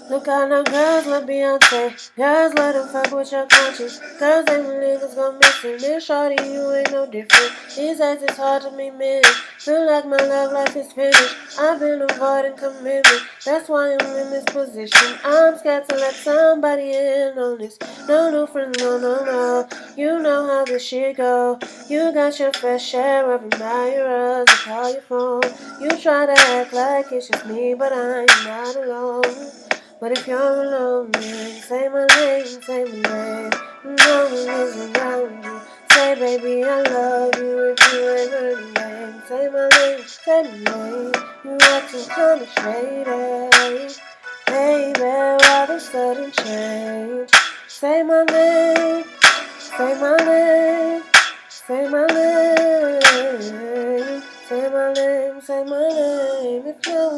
Look out now, girls love Beyonce. Girls let them fuck with your conscience. Girls they when niggas go missing. Then shorty, you ain't no different. These days it's hard to meet men. Feel like my love life is finished. I've been avoiding commitment. That's why I'm in this position. I'm scared to let somebody in on this. No new friends, no, no, no. You know how this shit go. You got your fair share of admirers that call your phone. You try to act like it's just me, but I'm not alone. But if you're alone, then say my name, say my name. No one is around you. Say, baby, I love you if you ain't heard my name. Say my name, say my name. You acting kinda shady. Baby, why the sudden change? Say my name, say my name, say my name. Say my name, say my name. If you're